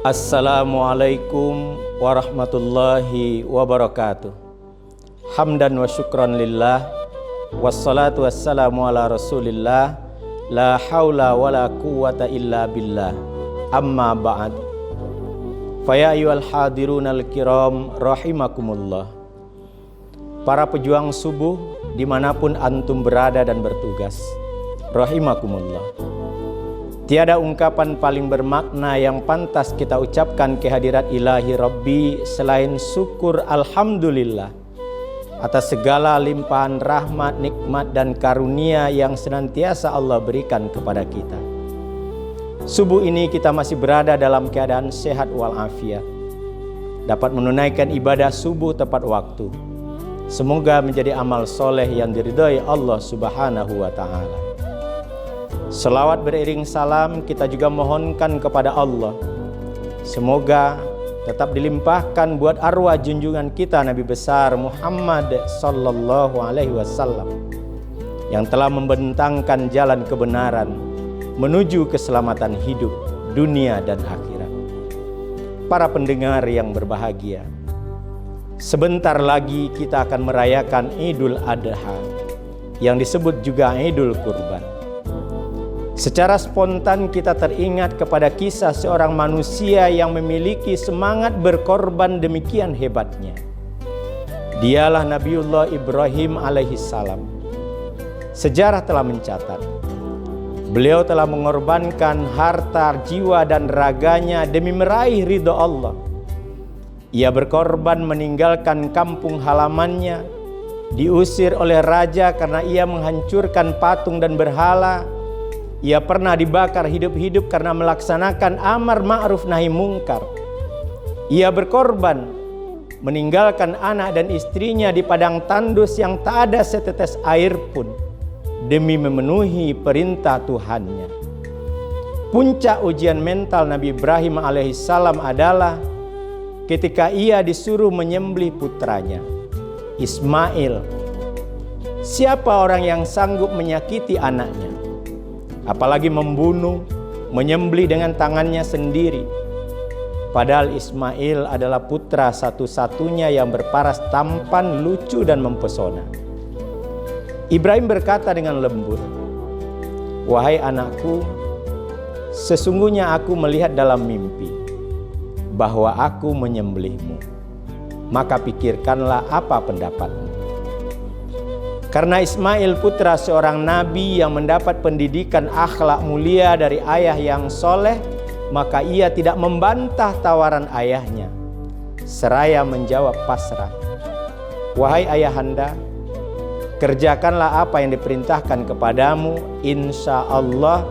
Assalamualaikum warahmatullahi wabarakatuh. Hamdan wa syukran lillah, wassalatu wassalamu ala rasulillah, la hawla wa la quwwata illa billah, amma ba'd. Faya ayyuhal hadirunal kiram rahimakumullah. Para pejuang subuh dimanapun antum berada dan bertugas, rahimakumullah. Tiada ungkapan paling bermakna yang pantas kita ucapkan kehadirat ilahi Rabbi selain syukur alhamdulillah atas segala limpahan rahmat, nikmat dan karunia yang senantiasa Allah berikan kepada kita. Subuh ini kita masih berada dalam keadaan sehat walafiat, dapat menunaikan ibadah subuh tepat waktu. Semoga menjadi amal soleh yang diridhai Allah Subhanahu wa Ta'ala. Selawat beriring salam kita juga mohonkan kepada Allah, semoga tetap dilimpahkan buat arwah junjungan kita Nabi besar Muhammad sallallahu alaihi wasallam yang telah membentangkan jalan kebenaran menuju keselamatan hidup dunia dan akhirat. Para pendengar yang berbahagia, sebentar lagi kita akan merayakan Idul Adha yang disebut juga Idul Kurban. Secara spontan kita teringat kepada kisah seorang manusia yang memiliki semangat berkorban demikian hebatnya. Dialah Nabiullah Ibrahim alaihissalam. Sejarah telah mencatat, beliau telah mengorbankan harta, jiwa dan raganya demi meraih ridha Allah. Ia berkorban meninggalkan kampung halamannya, diusir oleh raja karena ia menghancurkan patung dan berhala. Ia pernah dibakar hidup-hidup karena melaksanakan amar ma'ruf nahi mungkar. Ia berkorban meninggalkan anak dan istrinya di padang tandus yang tak ada setetes air pun demi memenuhi perintah Tuhannya. Puncak ujian mental Nabi Ibrahim alaihissalam adalah ketika ia disuruh menyembelih putranya Ismail. Siapa orang yang sanggup menyakiti anaknya, apalagi membunuh, menyembelih dengan tangannya sendiri? Padahal Ismail adalah putra satu-satunya yang berparas tampan, lucu dan mempesona. Ibrahim berkata dengan lembut, "Wahai anakku, sesungguhnya aku melihat dalam mimpi bahwa aku menyembelihmu. Maka pikirkanlah apa pendapatmu." Karena Ismail putra seorang nabi yang mendapat pendidikan akhlak mulia dari ayah yang soleh, maka ia tidak membantah tawaran ayahnya, seraya menjawab pasrah, "Wahai ayahanda, kerjakanlah apa yang diperintahkan kepadamu. Insya Allah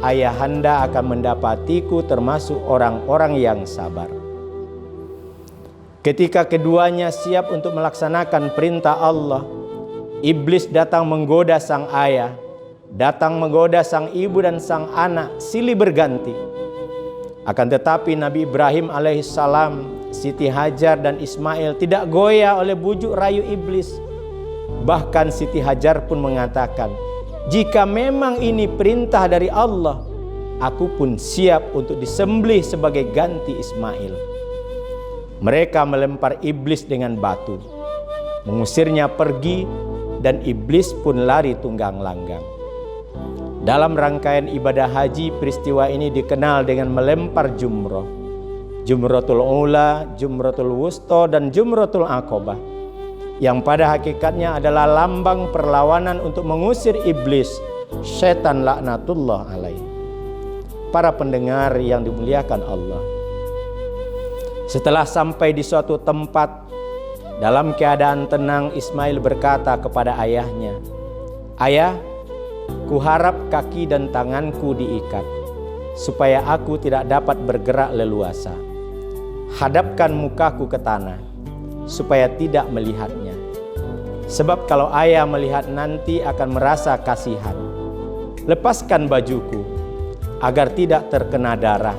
ayahanda akan mendapatiku termasuk orang-orang yang sabar." Ketika keduanya siap untuk melaksanakan perintah Allah, iblis datang menggoda sang ayah, datang menggoda sang ibu dan sang anak silih berganti. Akan tetapi Nabi Ibrahim alaihissalam, Siti Hajar dan Ismail tidak goyah oleh bujuk rayu iblis. Bahkan Siti Hajar pun mengatakan, "Jika memang ini perintah dari Allah, aku pun siap untuk disembelih sebagai ganti Ismail." Mereka melempar iblis dengan batu, mengusirnya pergi, dan iblis pun lari tunggang langgang. Dalam rangkaian ibadah haji, peristiwa ini dikenal dengan melempar jumroh, Jumratul Ula, Jumratul Wusta, dan Jumratul Aqabah, yang pada hakikatnya adalah lambang perlawanan untuk mengusir iblis, setan laknatullah alaih. Para pendengar yang dimuliakan Allah, setelah sampai di suatu tempat, dalam keadaan tenang, Ismail berkata kepada ayahnya, "Ayah, kuharap kaki dan tanganku diikat, supaya aku tidak dapat bergerak leluasa. Hadapkan mukaku ke tanah, supaya tidak melihatnya. Sebab kalau ayah melihat nanti akan merasa kasihan. Lepaskan bajuku, agar tidak terkena darah,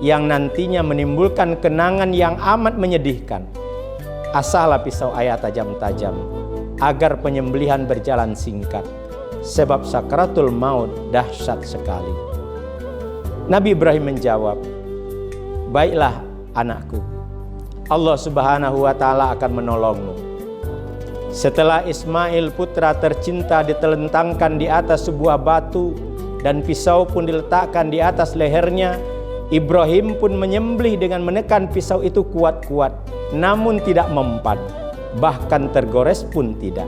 yang nantinya menimbulkan kenangan yang amat menyedihkan. Asahlah pisau ayah tajam-tajam, agar penyembelihan berjalan singkat, sebab sakaratul maut dahsyat sekali." Nabi Ibrahim menjawab, baiklah anakku, Allah Subhanahu wa ta'ala akan menolongmu. Setelah Ismail putra tercinta ditelentangkan di atas sebuah batu dan pisau pun diletakkan di atas lehernya, Ibrahim pun menyembelih dengan menekan pisau itu kuat-kuat, namun tidak mempan, bahkan tergores pun tidak.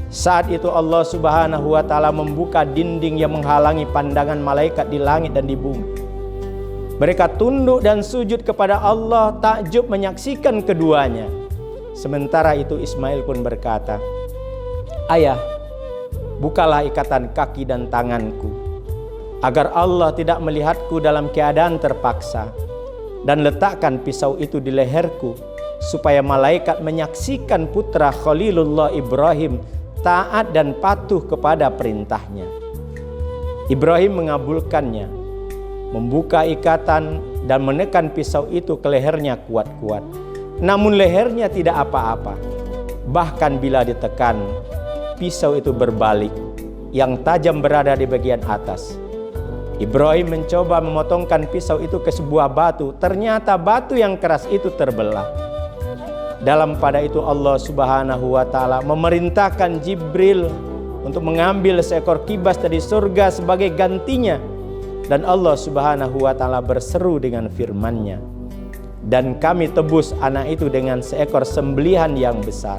Saat itu Allah Subhanahu wa ta'ala membuka dinding yang menghalangi pandangan malaikat di langit dan di bumi. Mereka tunduk dan sujud kepada Allah, takjub menyaksikan keduanya. Sementara itu Ismail pun berkata, "Ayah, bukalah ikatan kaki dan tanganku, agar Allah tidak melihatku dalam keadaan terpaksa, dan letakkan pisau itu di leherku, supaya malaikat menyaksikan putra Khalilullah Ibrahim taat dan patuh kepada perintahnya." Ibrahim mengabulkannya, membuka ikatan dan menekan pisau itu ke lehernya kuat-kuat. Namun lehernya tidak apa-apa. Bahkan bila ditekan, pisau itu berbalik, yang tajam berada di bagian atas. Ibrahim mencoba memotongkan pisau itu ke sebuah batu. Ternyata batu yang keras itu terbelah. Dalam pada itu Allah Subhanahu wa ta'ala memerintahkan Jibril untuk mengambil seekor kibas dari surga sebagai gantinya. Dan Allah Subhanahu wa ta'ala berseru dengan firman-Nya, "Dan kami tebus anak itu dengan seekor sembelihan yang besar."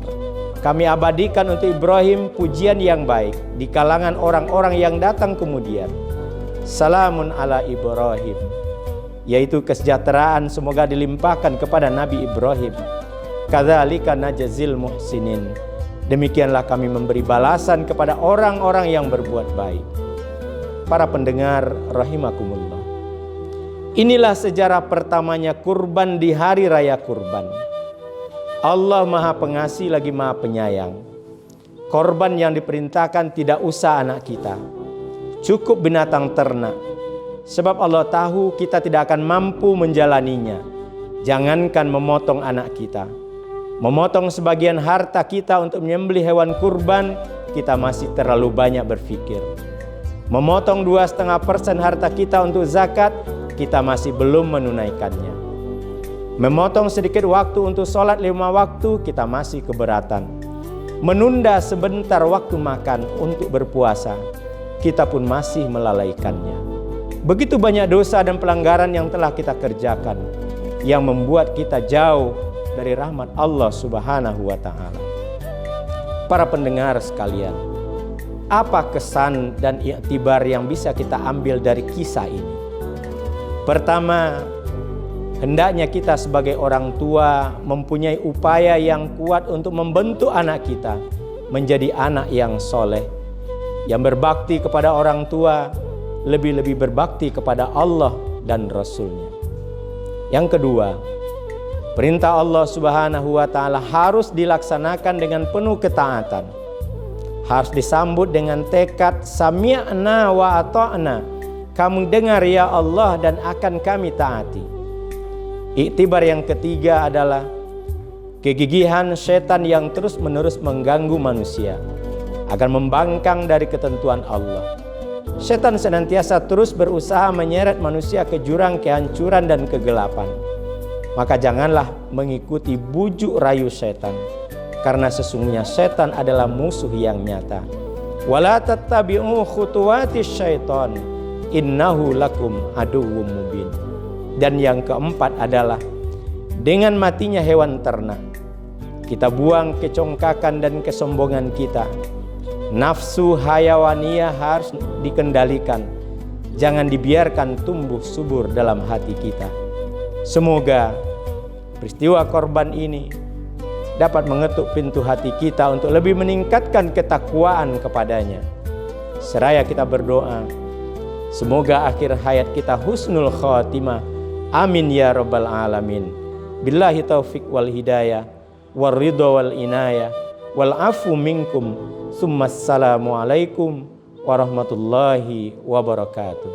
Kami abadikan untuk Ibrahim pujian yang baik di kalangan orang-orang yang datang kemudian. Salamun ala Ibrahim, yaitu kesejahteraan semoga dilimpahkan kepada Nabi Ibrahim. Kadzalika najzil muhsinin, demikianlah kami memberi balasan kepada orang-orang yang berbuat baik. Para pendengar rahimakumullah, inilah sejarah pertamanya kurban di hari raya kurban. Allah Maha Pengasih lagi Maha Penyayang. Korban yang diperintahkan tidak usah anak kita, cukup binatang ternak. Sebab Allah tahu kita tidak akan mampu menjalaninya. Jangankan memotong anak kita, memotong sebagian harta kita untuk menyembelih hewan kurban, kita masih terlalu banyak berpikir. Memotong 2,5% harta kita untuk zakat, kita masih belum menunaikannya. Memotong sedikit waktu untuk sholat 5 waktu, kita masih keberatan. Menunda sebentar waktu makan untuk berpuasa, kita pun masih melalaikannya. Begitu banyak dosa dan pelanggaran yang telah kita kerjakan, yang membuat kita jauh dari rahmat Allah Subhanahu wa ta'ala. Para pendengar sekalian, apa kesan dan iktibar yang bisa kita ambil dari kisah ini? Pertama, hendaknya kita sebagai orang tua mempunyai upaya yang kuat untuk membentuk anak kita menjadi anak yang soleh, yang berbakti kepada orang tua, lebih-lebih berbakti kepada Allah dan Rasul-Nya. Yang kedua, perintah Allah Subhanahu wa ta'ala harus dilaksanakan dengan penuh ketaatan. Harus disambut dengan tekad sami'na wa ata'na. Kamu dengar ya Allah dan akan kami taati. Iktibar yang ketiga adalah kegigihan setan yang terus-menerus mengganggu manusia agar membangkang dari ketentuan Allah. Setan senantiasa terus berusaha menyeret manusia ke jurang kehancuran dan kegelapan. Maka janganlah mengikuti bujuk rayu setan, karena sesungguhnya setan adalah musuh yang nyata. Wala tattabi'u khutuwatis syaitan, innahu lakum aduwwum mubin. Dan yang keempat adalah dengan matinya hewan ternak, kita buang kecongkakan dan kesombongan kita. Nafsu hayawaniyah harus dikendalikan, jangan dibiarkan tumbuh subur dalam hati kita. Semoga peristiwa korban ini dapat mengetuk pintu hati kita untuk lebih meningkatkan ketakwaan kepadanya. Seraya kita berdoa, semoga akhir hayat kita husnul khatimah. Amin ya rabbal alamin. Billahi taufik wal hidayah, wal ridha wal inayah, wal afu minkum. Assalamualaikum warahmatullahi wabarakatuh.